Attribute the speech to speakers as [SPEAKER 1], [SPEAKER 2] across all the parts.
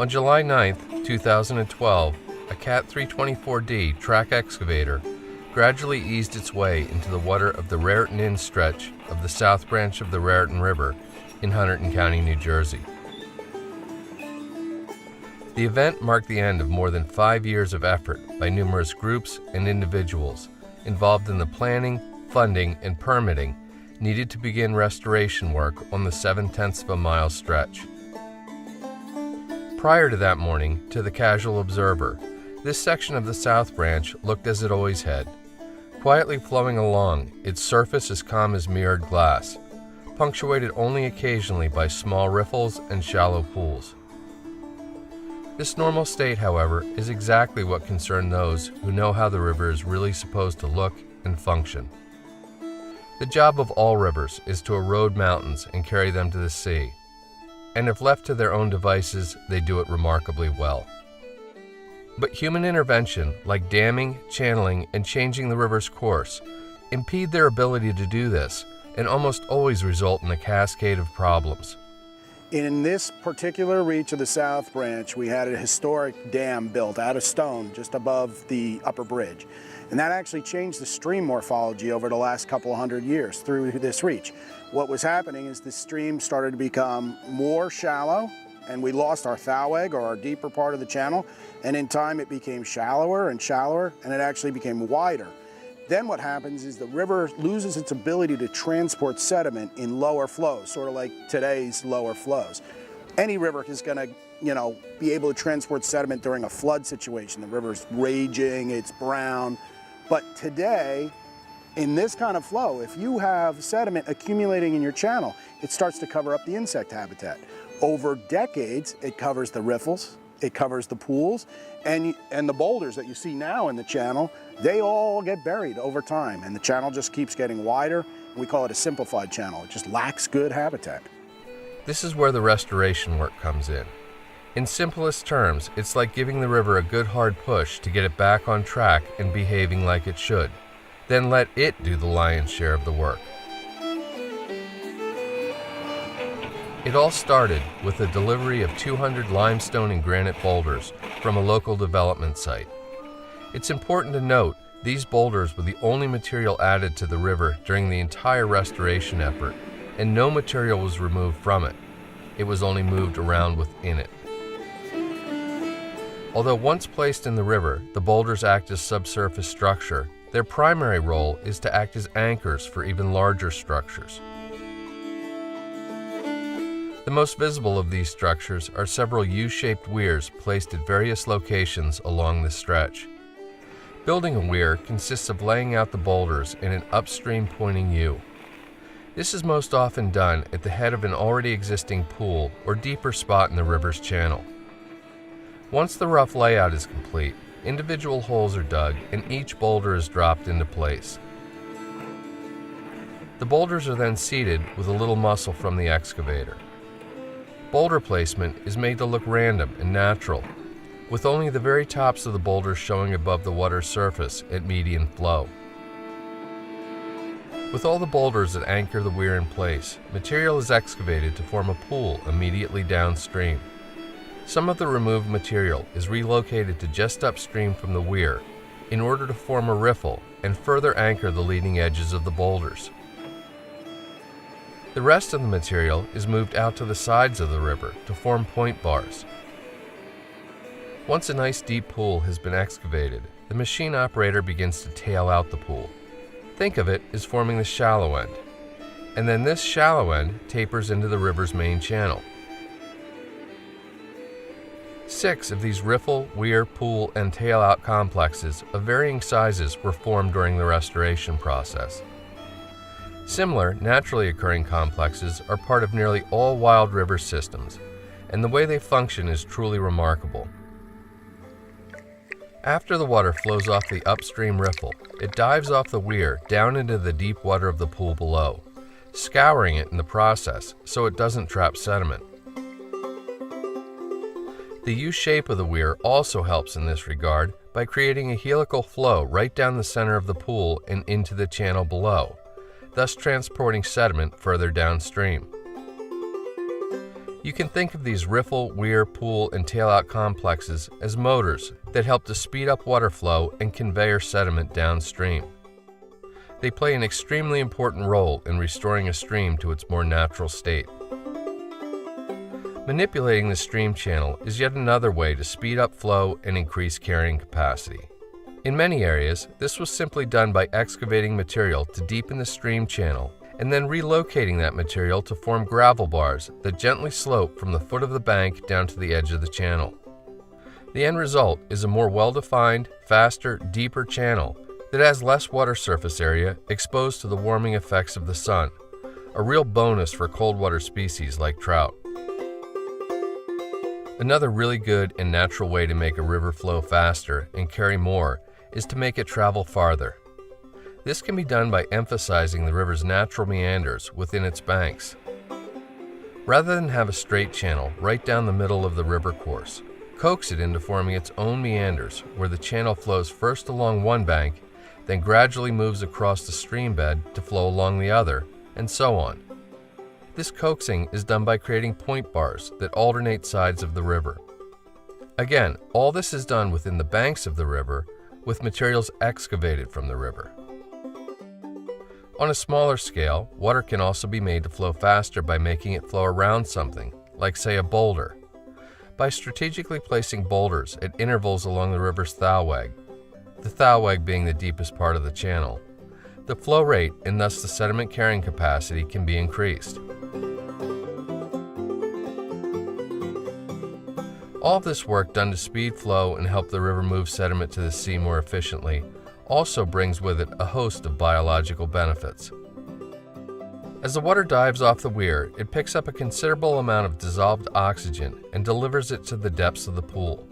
[SPEAKER 1] On July 9, 2012, a Cat 324D track excavator gradually eased its way into the water of the Raritan Inn Stretch of the South Branch of the Raritan River in Hunterdon County, New Jersey. The event marked the end of more than 5 years of effort by numerous groups and individuals involved in the planning, funding, and permitting needed to begin restoration work on the 7/10 of a mile stretch. Prior to that morning, to the casual observer, this section of the South Branch looked as it always had, quietly flowing along, its surface as calm as mirrored glass, punctuated only occasionally by small riffles and shallow pools. This normal state, however, is exactly what concerned those who know how the river is really supposed to look and function. The job of all rivers is to erode mountains and carry them to the sea, and if left to their own devices, they do it remarkably well. But human intervention, like damming, channeling, and changing the river's course, impede their ability to do this and almost always result in a cascade of problems.
[SPEAKER 2] In this particular reach of the South Branch, we had a historic dam built out of stone just above the upper bridge. And that actually changed the stream morphology over the last couple of hundred years through this reach. What was happening is the stream started to become more shallow, and we lost our thow egg, or our deeper part of the channel, and in time it became shallower and shallower, and it actually became wider. Then what happens is the river loses its ability to transport sediment in lower flows, sort of like today's lower flows. Any river is going to, be able to transport sediment during a flood situation. The river's raging, it's brown. But today, in this kind of flow, if you have sediment accumulating in your channel, it starts to cover up the insect habitat. Over decades, it covers the riffles, it covers the pools, and the boulders that you see now in the channel, they all get buried over time, and the channel just keeps getting wider. We call it a simplified channel. It just lacks good habitat.
[SPEAKER 1] This is where the restoration work comes in. In simplest terms, it's like giving the river a good hard push to get it back on track and behaving like it should. Then let it do the lion's share of the work. It all started with the delivery of 200 limestone and granite boulders from a local development site. It's important to note these boulders were the only material added to the river during the entire restoration effort, and no material was removed from it. It was only moved around within it. Although once placed in the river, the boulders act as subsurface structure, their primary role is to act as anchors for even larger structures. The most visible of these structures are several U-shaped weirs placed at various locations along the stretch. Building a weir consists of laying out the boulders in an upstream pointing U. This is most often done at the head of an already existing pool or deeper spot in the river's channel. Once the rough layout is complete, individual holes are dug and each boulder is dropped into place. The boulders are then seated with a little muscle from the excavator. Boulder placement is made to look random and natural, with only the very tops of the boulders showing above the water's surface at median flow. With all the boulders that anchor the weir in place, material is excavated to form a pool immediately downstream. Some of the removed material is relocated to just upstream from the weir in order to form a riffle and further anchor the leading edges of the boulders. The rest of the material is moved out to the sides of the river to form point bars. Once a nice deep pool has been excavated, the machine operator begins to tail out the pool. Think of it as forming the shallow end, and then this shallow end tapers into the river's main channel. 6 of these riffle, weir, pool, and tail-out complexes of varying sizes were formed during the restoration process. Similar, naturally occurring complexes are part of nearly all wild river systems, and the way they function is truly remarkable. After the water flows off the upstream riffle, it dives off the weir down into the deep water of the pool below, scouring it in the process so it doesn't trap sediment. The U-shape of the weir also helps in this regard by creating a helical flow right down the center of the pool and into the channel below, thus transporting sediment further downstream. You can think of these riffle, weir, pool, and tailout complexes as motors that help to speed up water flow and conveyor sediment downstream. They play an extremely important role in restoring a stream to its more natural state. Manipulating the stream channel is yet another way to speed up flow and increase carrying capacity. In many areas, this was simply done by excavating material to deepen the stream channel and then relocating that material to form gravel bars that gently slope from the foot of the bank down to the edge of the channel. The end result is a more well-defined, faster, deeper channel that has less water surface area exposed to the warming effects of the sun, a real bonus for cold water species like trout. Another really good and natural way to make a river flow faster and carry more is to make it travel farther. This can be done by emphasizing the river's natural meanders within its banks. Rather than have a straight channel right down the middle of the river course, coax it into forming its own meanders where the channel flows first along one bank, then gradually moves across the stream bed to flow along the other, and so on. This coaxing is done by creating point bars that alternate sides of the river. Again, all this is done within the banks of the river with materials excavated from the river. On a smaller scale, water can also be made to flow faster by making it flow around something, like say a boulder. By strategically placing boulders at intervals along the river's thowag, the thowag being the deepest part of the channel, the flow rate and thus the sediment carrying capacity can be increased. All of this work done to speed flow and help the river move sediment to the sea more efficiently also brings with it a host of biological benefits. As the water dives off the weir, it picks up a considerable amount of dissolved oxygen and delivers it to the depths of the pool.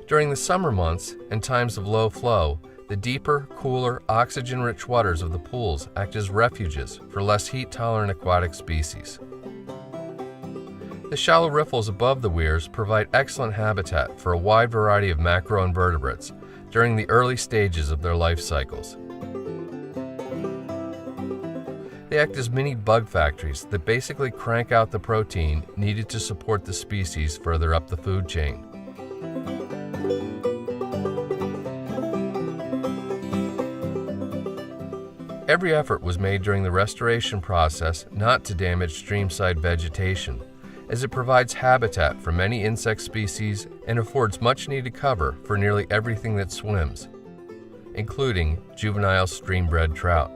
[SPEAKER 1] During the summer months and times of low flow, the deeper, cooler, oxygen-rich waters of the pools act as refuges for less heat-tolerant aquatic species. The shallow riffles above the weirs provide excellent habitat for a wide variety of macroinvertebrates during the early stages of their life cycles. They act as mini bug factories that basically crank out the protein needed to support the species further up the food chain. Every effort was made during the restoration process not to damage streamside vegetation, as it provides habitat for many insect species and affords much-needed cover for nearly everything that swims, including juvenile stream-bred trout.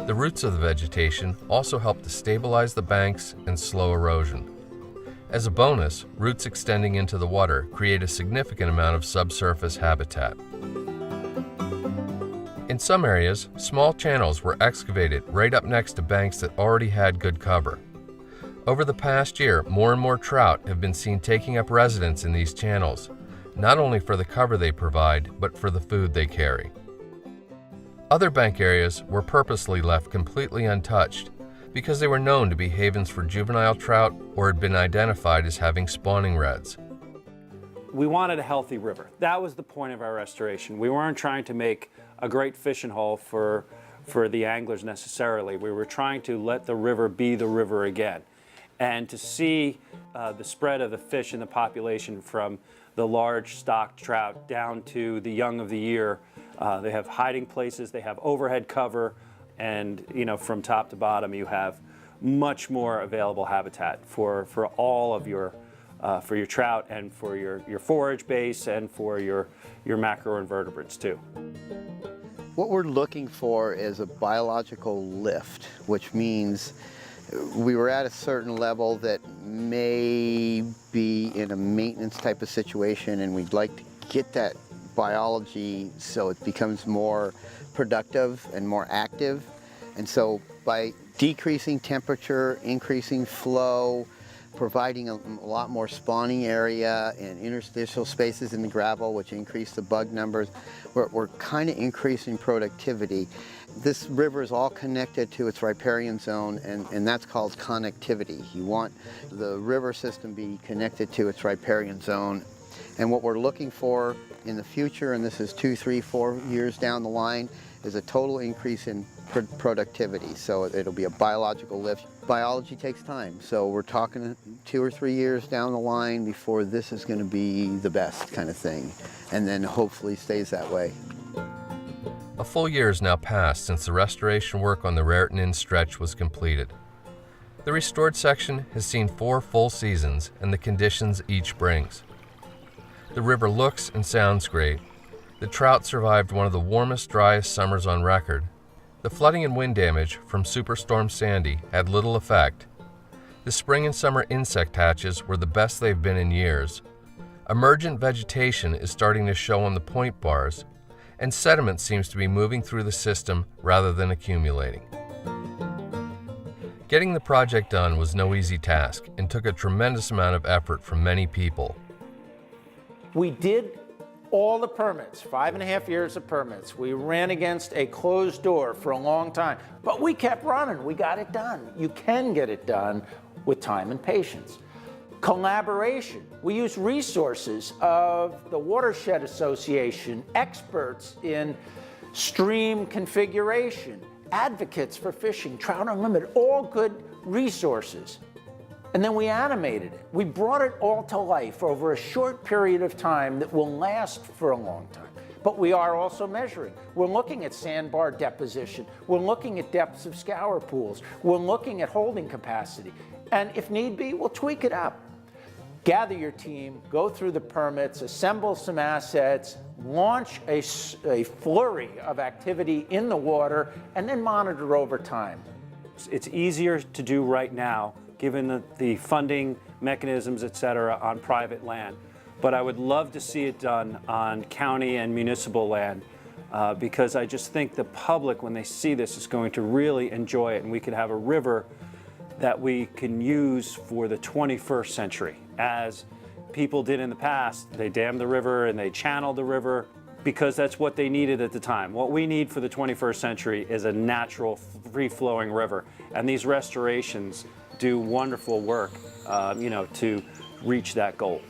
[SPEAKER 1] The roots of the vegetation also help to stabilize the banks and slow erosion. As a bonus, roots extending into the water create a significant amount of subsurface habitat. In some areas, small channels were excavated right up next to banks that already had good cover. Over the past year, more and more trout have been seen taking up residence in these channels, not only for the cover they provide, but for the food they carry. Other bank areas were purposely left completely untouched because they were known to be havens for juvenile trout or had been identified as having spawning redds.
[SPEAKER 3] We wanted a healthy river. That was the point of our restoration. We weren't trying to make a great fishing hole for the anglers necessarily. We were trying to let the river be the river again, and to see the spread of the fish in the population from the large stocked trout down to the young of the year. They have hiding places, they have overhead cover, and from top to bottom you have much more available habitat for all of your trout and for your forage base and for your macroinvertebrates too.
[SPEAKER 4] What we're looking for is a biological lift, which means we were at a certain level that may be in a maintenance type of situation, and we'd like to get that biology so it becomes more productive and more active. And so by decreasing temperature, increasing flow, providing a lot more spawning area and interstitial spaces in the gravel, which increase the bug numbers, we're kind of increasing productivity. This river is all connected to its riparian zone, and that's called connectivity. You want the river system be connected to its riparian zone. And what we're looking for in the future, and this is 2, 3, 4 years down the line, is a total increase in productivity. So it'll be a biological lift. Biology takes time, so we're talking 2 or 3 years down the line before this is going to be the best kind of thing, and then hopefully stays that way.
[SPEAKER 1] A full year has now passed since the restoration work on the Raritan Inn Stretch was completed. The restored section has seen 4 full seasons and the conditions each brings. The river looks and sounds great. The trout survived one of the warmest, driest summers on record. The flooding and wind damage from Superstorm Sandy had little effect. The spring and summer insect hatches were the best they've been in years. Emergent vegetation is starting to show on the point bars, and sediment seems to be moving through the system rather than accumulating. Getting the project done was no easy task and took a tremendous amount of effort from many people.
[SPEAKER 5] We did all the permits, 5.5 years of permits. We ran against a closed door for a long time, but we kept running. We got it done. You can get it done with time and patience. Collaboration. We use resources of the Watershed Association, experts in stream configuration, advocates for fishing, Trout Unlimited, all good resources. And then we animated it. We brought it all to life over a short period of time that will last for a long time. But we are also measuring. We're looking at sandbar deposition. We're looking at depths of scour pools. We're looking at holding capacity. And if need be, we'll tweak it up. Gather your team, go through the permits, assemble some assets, launch a flurry of activity in the water, and then monitor over time.
[SPEAKER 3] It's easier to do right now, given the funding mechanisms, et cetera, on private land. But I would love to see it done on county and municipal land because I just think the public, when they see this, is going to really enjoy it, and we could have a river that we can use for the 21st century. As people did in the past, they dammed the river and they channeled the river because that's what they needed at the time. What we need for the 21st century is a natural, free-flowing river. And these restorations do wonderful work, to reach that goal.